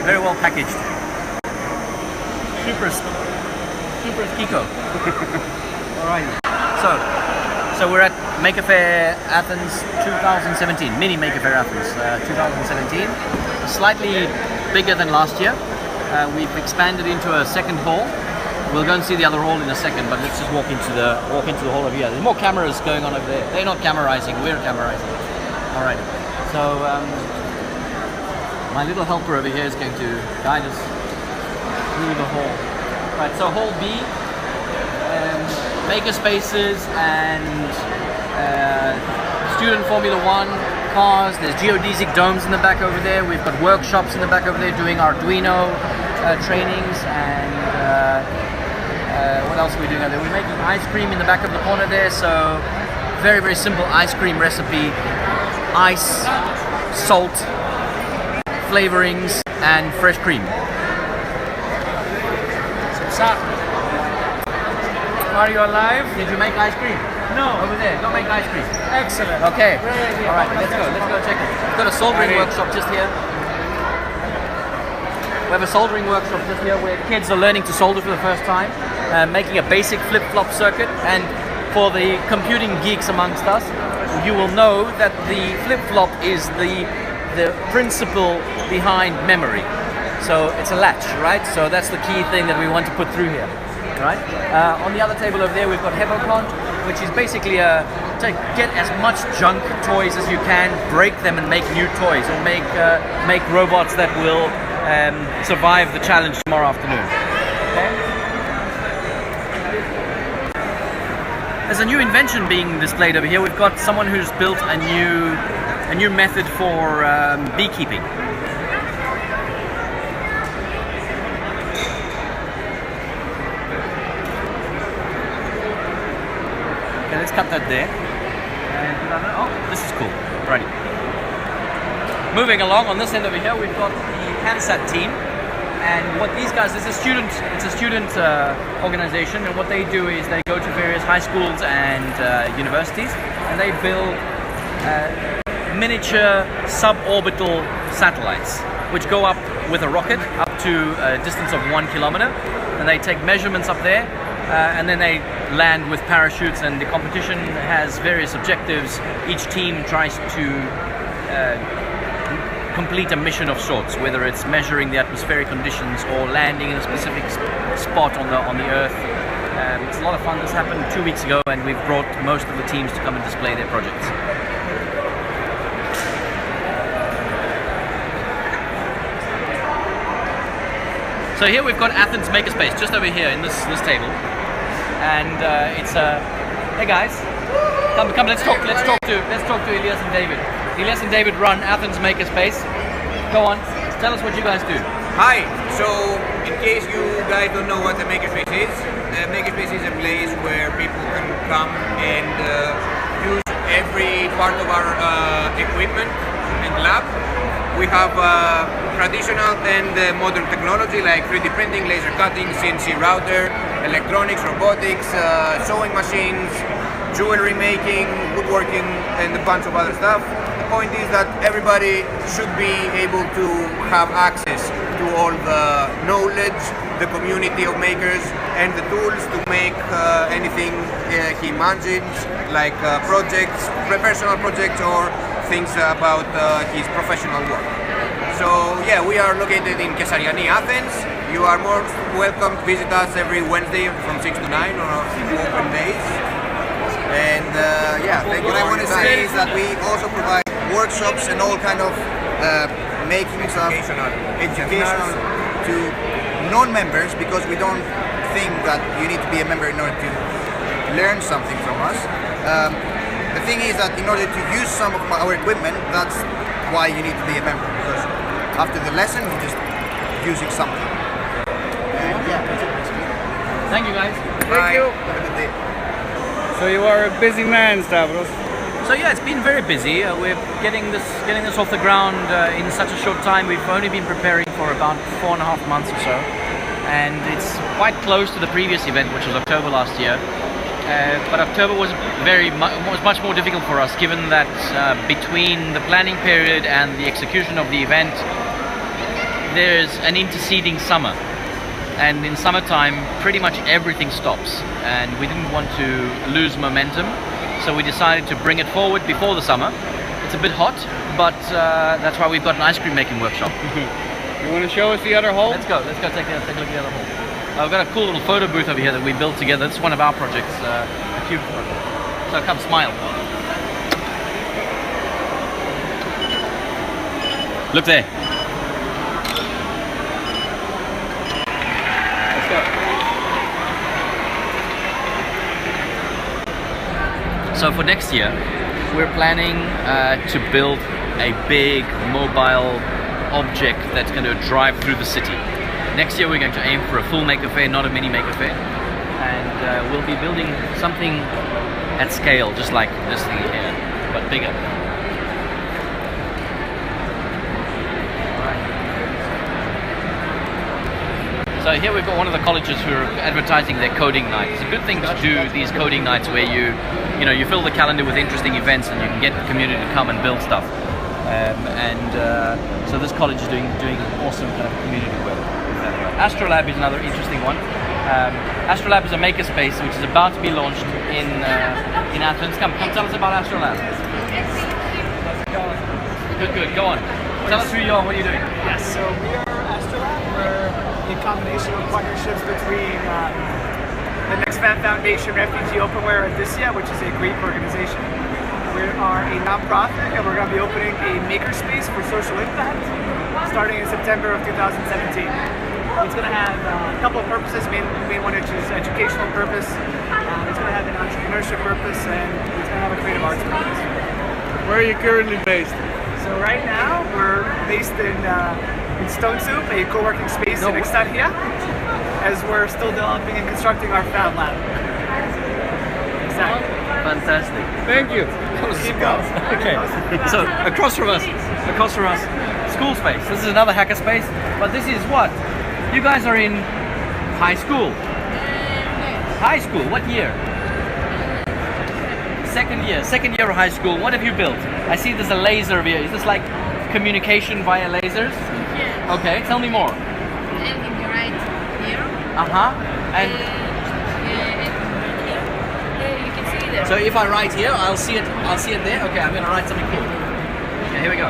Very well packaged. Super Scipio. Alright. So we're at Maker Faire Athens 2017, mini Maker Faire Athens 2017. Slightly bigger than last year. We've expanded into a second hall. We'll go and see the other hall in a second, but let's just walk into the hall over here. There's more cameras going on over there. They're not camerizing, we're camerizing. Alright. So my little helper over here is going to guide us through the hall. Right, so hall B, maker spaces and student Formula One cars. There's geodesic domes in the back over there. We've got workshops in the back over there doing Arduino trainings, and what else are we doing out there? We're making ice cream in the back of the corner there. So very, very simple ice cream recipe: ice, salt, flavorings, and fresh cream. Are you alive? Did you make ice cream? No. Over there, go make ice cream. Excellent. Okay. Great idea. Alright, let's go check it. We've got a soldering workshop just here. We have a soldering workshop just here where kids are learning to solder for the first time, making a basic flip-flop circuit. And for the computing geeks amongst us, you will know that the flip-flop is the principle behind memory. So it's a latch, right? So that's the key thing that we want to put through here, right? On the other table over there, we've got Hevocont, which is basically to get as much junk toys as you can, break them and make new toys, or make robots that will survive the challenge tomorrow afternoon. Okay? There's a new invention being displayed over here. We've got someone who's built a new method for beekeeping. Okay, let's cut that there. And oh, this is cool. Righty. Moving along on this end over here, we've got the CANSAT team, and what these guys, it's a student organization, and what they do is they go to various high schools and universities, and they build miniature suborbital satellites, which go up with a rocket up to a distance of 1 kilometer, and they take measurements up there, and then they land with parachutes, and the competition has various objectives. Each team tries to complete a mission of sorts, whether it's measuring the atmospheric conditions or landing in a specific spot on the Earth. It's a lot of fun. This happened 2 weeks ago, and we've brought most of the teams to come and display their projects. So here we've got Athens Makerspace just over here in this table, and it's hey guys, come let's talk to Elias and David. Elias and David run Athens Makerspace. Go on, tell us what you guys do. Hi, so in case you guys don't know what the Makerspace is, the Makerspace is a place where people can come and use every part of our equipment and lab. We have traditional and modern technology like 3D printing, laser cutting, CNC router, electronics, robotics, sewing machines, jewelry making, woodworking, and a bunch of other stuff. The point is that everybody should be able to have access to all the knowledge, the community of makers, and the tools to make anything he imagines, like projects, personal projects, or things about his professional work. So yeah, we are located in Kessariani, Athens. You are more welcome to visit us every Wednesday from 6 to 9 on our open days. And what I want to say is that we also provide workshops and all kind of making stuff, educational to non-members, because we don't think that you need to be a member in order to learn something from us. The thing is that in order to use some of our equipment, that's why you need to be a member, because after the lesson you're just using something. Thank you, guys. Thank you. Have a good day. So you are a busy man, Stavros. So yeah, it's been very busy. We're getting this off the ground in such a short time. We've only been preparing for about 4.5 months or so, and it's quite close to the previous event, which was October last year. But October was much more difficult for us, given that between the planning period and the execution of the event, there's an interceding summer. And in summertime, pretty much everything stops, and we didn't want to lose momentum, so we decided to bring it forward before the summer. It's a bit hot, but that's why we've got an ice cream making workshop. You want to show us the other hole? Let's go take a look at the other hole. I've got a cool little photo booth over here that we built together. It's one of our projects, a cube project. So come smile. Look there. So for next year, we're planning to build a big mobile object that's going to drive through the city. Next year we're going to aim for a full maker fair, not a mini maker fair. And we'll be building something at scale, just like this thing here, but bigger. So here we've got one of the colleges who are advertising their coding night. It's a good thing to do these coding nights where you fill the calendar with interesting events and you can get the community to come and build stuff. So this college is doing awesome kind of community work. Astrolabe is another interesting one. Astrolabe is a makerspace which is about to be launched in Athens. Come tell us about Astrolabe. Good, go on. Tell us who you are, what are you doing? Yes, so we are Astrolabe. We're a combination of partnerships between the Next Fan Foundation, Refugee Openwear, and Odysseia, which is a Greek organization. We are a non-profit, and we're going to be opening a makerspace for social impact starting in September of 2017. It's going to have a couple of purposes. Main one is educational purpose. It's going to have an entrepreneurship purpose, and it's going to have a creative arts purpose. Where are you currently based? So right now we're based in Stone Soup, a co-working space in Extatia, as we're still developing and constructing our Fab Lab. Exactly. Fantastic. Thank you. Keep going. Okay, so across from us, school space. This is another hacker space, but this is what? You guys are in high school. High school, what year? Second year of high school. What have you built? I see there's a laser over here. Is this like communication via lasers? Yeah. Okay, tell me more. Everything right here. And You can see there. so if I write here, I'll see it there. Okay, I'm gonna write something cool. Okay, here we go.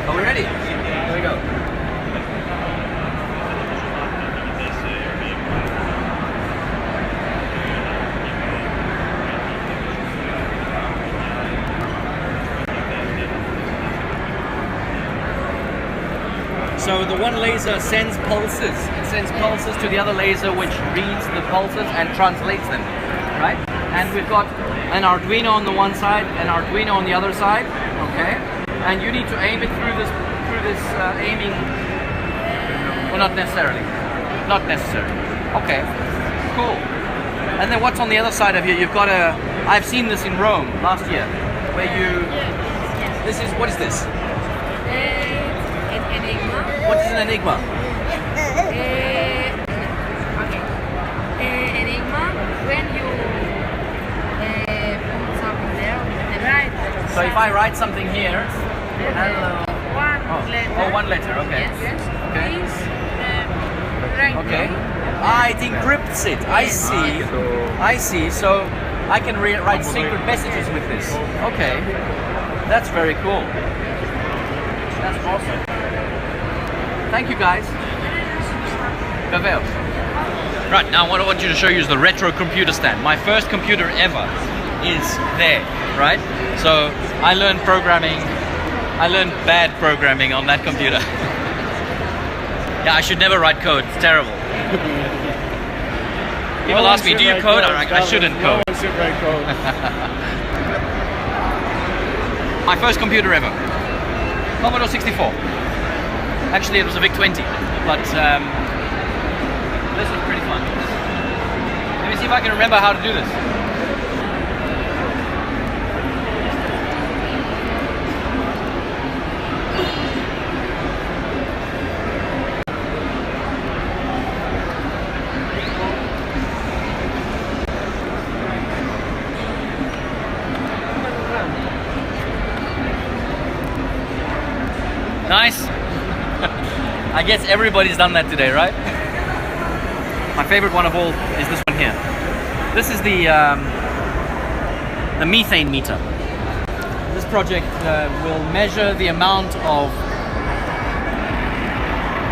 Are we ready? Here we go. So the one laser sends pulses. It sends pulses to the other laser, which reads the pulses and translates them, right? And we've got an Arduino on the one side, an Arduino on the other side, okay? And you need to aim it through this aiming. Well, not necessarily. Okay, cool. And then what's on the other side of here? You've got I've seen this in Rome last year, where you. Yes. What is this? An enigma. What is an enigma? Enigma, when you put something there and write. So if I write something here, hello. One letter. Oh, one letter. Okay. Yes. Okay. Please write. Okay. It encrypts it. I see. So I can write secret messages with this. Okay. That's very cool. That's awesome. Thank you guys. Faire. Right, now what I want you to show you is the retro computer stand. My first computer ever is there, right? So I learned programming. I learned bad programming on that computer. Yeah, I should never write code. It's terrible. People ask me, do you code? I'm like, I shouldn't code. No one should write code. My first computer ever. Commodore 64. Actually, it was a VIC-20, but this was pretty fun. Let me see if I can remember how to do this. Nice. I guess everybody's done that today, right? My favorite one of all is this one here. This is the Methane Meter. This project will measure the amount of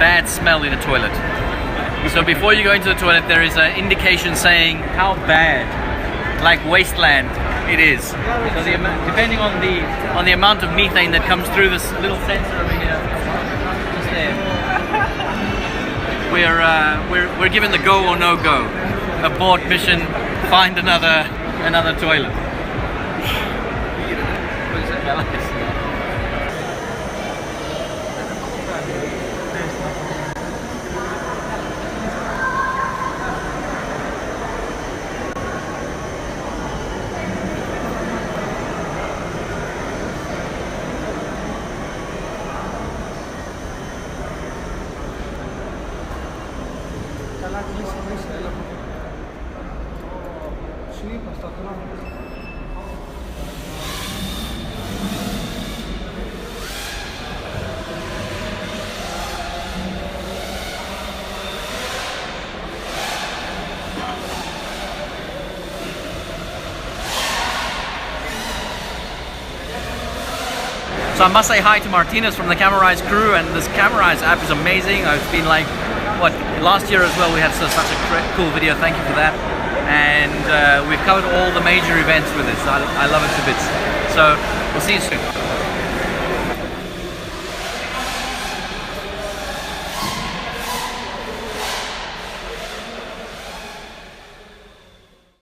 bad smell in a toilet. So before you go into the toilet, there is an indication saying how bad, like wasteland, it is. So depending on the amount of methane that comes through this little sensor over here, just there, we're given the go or no go. Abort mission, find another toilet. What is it? So I must say hi to Martinez from the Camerize crew, and this Camerize app is amazing. It's been like, what, last year as well we had such a cool video, thank you for that. And we've covered all the major events with this. I love it to bits. So we'll see you soon.